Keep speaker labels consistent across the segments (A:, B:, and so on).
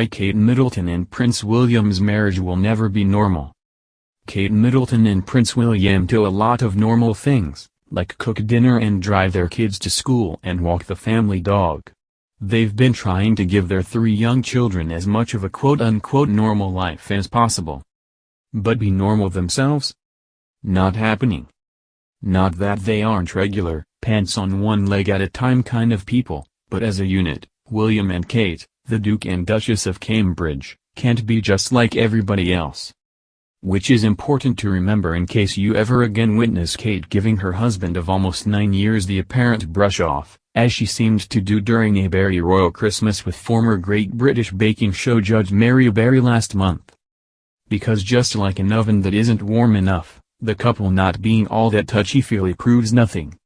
A: Kate Middleton and Prince William's marriage will never be normal. Kate Middleton and Prince William do a lot of normal things, like cook dinner and drive their kids to school and walk the family dog. They've been trying to give their 3 young children as much of a quote-unquote normal life as possible. But be normal themselves? Not happening. Not that they aren't regular, pants on one leg at a time kind of people, but as a unit, William and Kate, the Duke and Duchess of Cambridge, can't be just like everybody else. Which is important to remember in case you ever again witness Kate giving her husband of almost 9 years the apparent brush-off, as she seemed to do during a very royal Christmas with former Great British Baking Show judge Mary Berry last month. Because just like an oven that isn't warm enough, the couple not being all that touchy-feely proves nothing.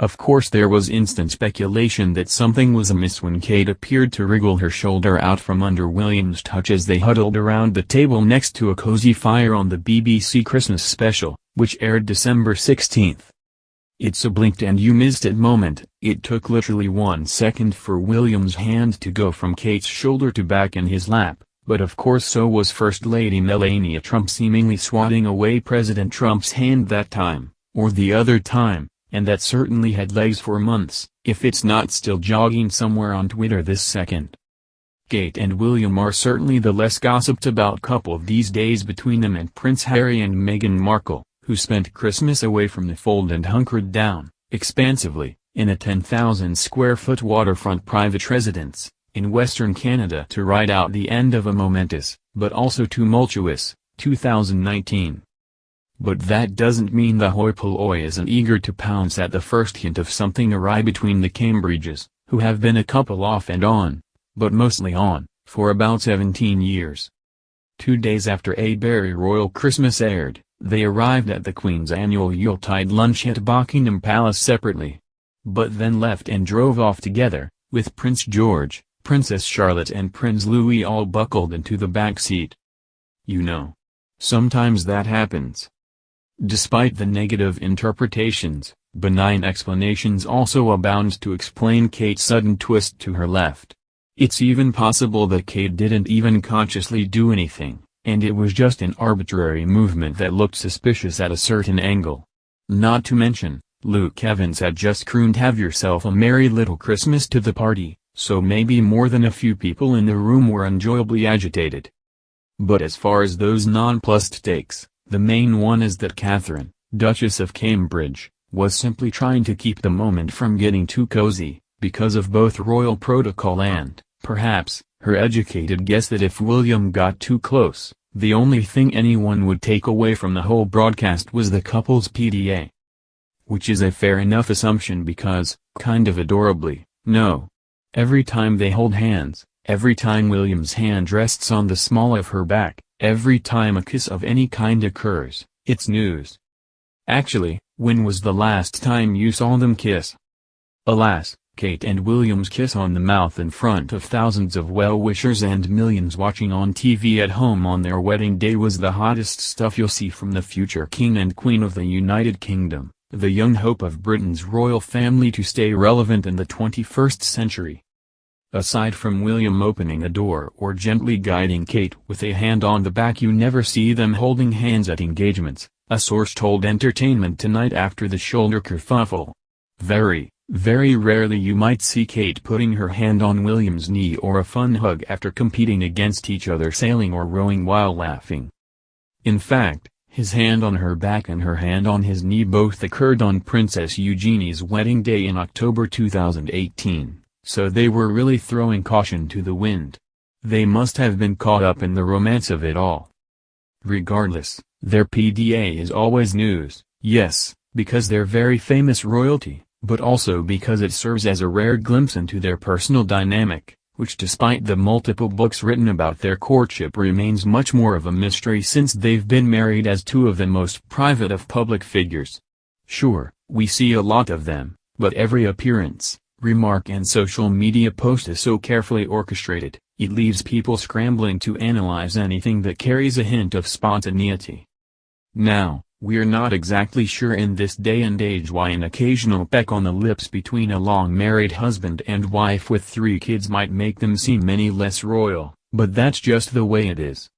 A: Of course there was instant speculation that something was amiss when Kate appeared to wriggle her shoulder out from under William's touch as they huddled around the table next to a cozy fire on the BBC Christmas special, which aired December 16. It's a blinked and you missed it moment. It took literally 1 second for William's hand to go from Kate's shoulder to back in his lap, but of course so was First Lady Melania Trump seemingly swatting away President Trump's hand that time, or the other time. And that certainly had legs for months, if it's not still jogging somewhere on Twitter this second. Kate and William are certainly the less gossiped about couple these days between them and Prince Harry and Meghan Markle, who spent Christmas away from the fold and hunkered down, expansively, in a 10,000-square-foot waterfront private residence, in Western Canada to ride out the end of a momentous, but also tumultuous, 2019. But that doesn't mean the hoi polloi isn't eager to pounce at the first hint of something awry between the Cambridges, who have been a couple off and on, but mostly on, for about 17 years. 2 days after a very royal Christmas aired, they arrived at the Queen's annual Yuletide lunch at Buckingham Palace separately. But then left and drove off together, with Prince George, Princess Charlotte and Prince Louis all buckled into the back seat. You know. Sometimes that happens. Despite the negative interpretations, benign explanations also abound to explain Kate's sudden twist to her left. It's even possible that Kate didn't even consciously do anything, and it was just an arbitrary movement that looked suspicious at a certain angle. Not to mention, Luke Evans had just crooned "Have yourself a merry little Christmas" to the party, so maybe more than a few people in the room were enjoyably agitated. But as far as those nonplussed takes, the main one is that Catherine, Duchess of Cambridge, was simply trying to keep the moment from getting too cozy, because of both royal protocol and, perhaps, her educated guess that if William got too close, the only thing anyone would take away from the whole broadcast was the couple's PDA. Which is a fair enough assumption because, kind of adorably, no. Every time they hold hands, every time William's hand rests on the small of her back, every time a kiss of any kind occurs, it's news. Actually, when was the last time you saw them kiss? Alas, Kate and William's kiss on the mouth in front of thousands of well-wishers and millions watching on TV at home on their wedding day was the hottest stuff you'll see from the future King and Queen of the United Kingdom, the young hope of Britain's royal family to stay relevant in the 21st century. Aside from William opening a door or gently guiding Kate with a hand on the back, you never see them holding hands at engagements, a source told Entertainment Tonight after the shoulder kerfuffle. Very, very rarely you might see Kate putting her hand on William's knee or a fun hug after competing against each other sailing or rowing while laughing. In fact, his hand on her back and her hand on his knee both occurred on Princess Eugenie's wedding day in October 2018. So they were really throwing caution to the wind. They must have been caught up in the romance of it all. Regardless, their PDA is always news, yes, because they're very famous royalty, but also because it serves as a rare glimpse into their personal dynamic, which despite the multiple books written about their courtship remains much more of a mystery since they've been married as two of the most private of public figures. Sure, we see a lot of them, but every appearance, remark and social media post is so carefully orchestrated, it leaves people scrambling to analyze anything that carries a hint of spontaneity. Now, we're not exactly sure in this day and age why an occasional peck on the lips between a long-married husband and wife with 3 kids might make them seem any less royal, But that's just the way it is.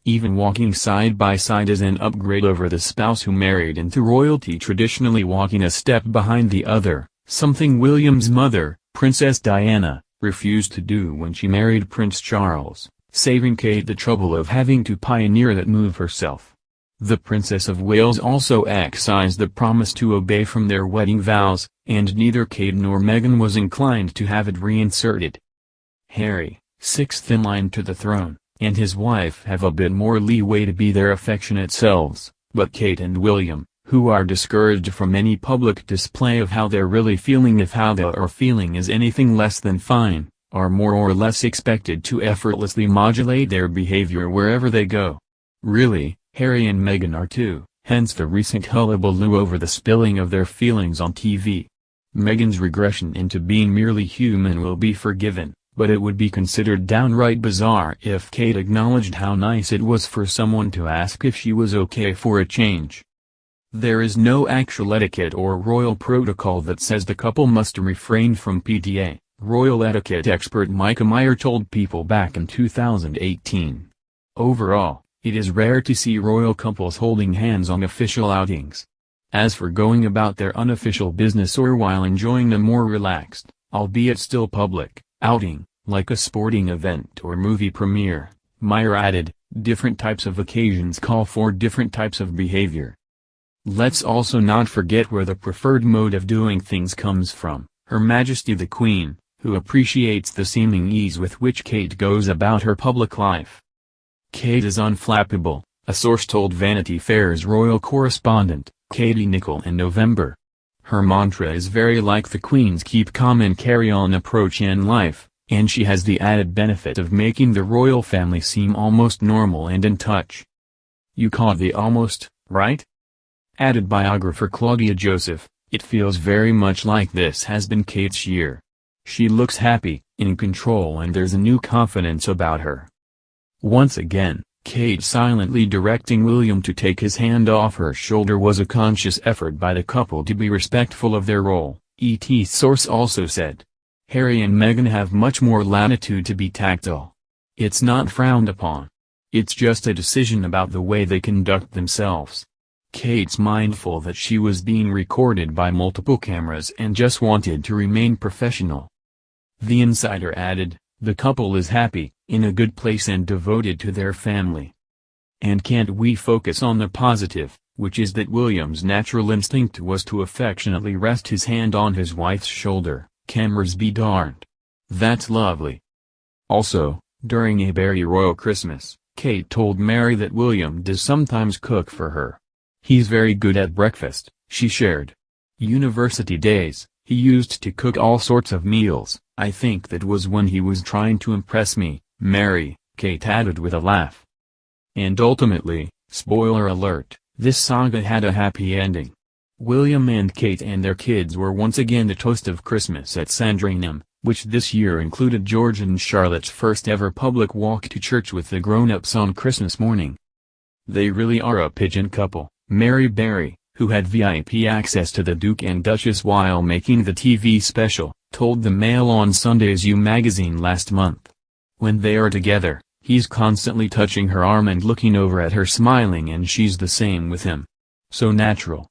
A: Even walking side by side is an upgrade over the spouse who married into royalty traditionally walking a step behind the other, something William's mother, Princess Diana, refused to do when she married Prince Charles, saving Kate the trouble of having to pioneer that move herself. The Princess of Wales also excised the promise to obey from their wedding vows, and neither Kate nor Meghan was inclined to have it reinserted. Harry, sixth in line to the throne, and his wife have a bit more leeway to be their affectionate selves, but Kate and William, who are discouraged from any public display of how they're really feeling if how they are feeling is anything less than fine, are more or less expected to effortlessly modulate their behavior wherever they go. Really, Harry and Meghan are too, hence the recent hullabaloo over the spilling of their feelings on TV. Meghan's regression into being merely human will be forgiven, but it would be considered downright bizarre if Kate acknowledged how nice it was for someone to ask if she was okay for a change. There is no actual etiquette or royal protocol that says the couple must refrain from PTA, royal etiquette expert Micah Meyer told People back in 2018. Overall, it is rare to see royal couples holding hands on official outings. As for going about their unofficial business or while enjoying a more relaxed, albeit still public, outing, like a sporting event or movie premiere, Meyer added, different types of occasions call for different types of behavior. Let's also not forget where the preferred mode of doing things comes from, Her Majesty the Queen, who appreciates the seeming ease with which Kate goes about her public life. Kate is unflappable, a source told Vanity Fair's royal correspondent, Katie Nicholl in November. Her mantra is very like the Queen's keep calm and carry on approach in life, and she has the added benefit of making the royal family seem almost normal and in touch. You caught the almost, right? Added biographer Claudia Joseph, it feels very much like this has been Kate's year. She looks happy, in control, and there's a new confidence about her. Once again, Kate silently directing William to take his hand off her shoulder was a conscious effort by the couple to be respectful of their role, ET source also said. Harry and Meghan have much more latitude to be tactile. It's not frowned upon. It's just a decision about the way they conduct themselves. Kate's mindful that she was being recorded by multiple cameras and just wanted to remain professional. The insider added, the couple is happy, in a good place and devoted to their family. And can't we focus on the positive, which is that William's natural instinct was to affectionately rest his hand on his wife's shoulder, cameras be darned. That's lovely. Also, during a very royal Christmas, Kate told Mary that William does sometimes cook for her. He's very good at breakfast, she shared. University days, he used to cook all sorts of meals. I think that was when he was trying to impress me, Mary, Kate added with a laugh. And ultimately, spoiler alert, this saga had a happy ending. William and Kate and their kids were once again the toast of Christmas at Sandringham, which this year included George and Charlotte's first ever public walk to church with the grown-ups on Christmas morning. They really are a pigeon couple, Mary Berry, who had VIP access to the Duke and Duchess while making the TV special, told the Mail on Sunday's You magazine last month. When they are together, he's constantly touching her arm and looking over at her smiling, and she's the same with him. So natural.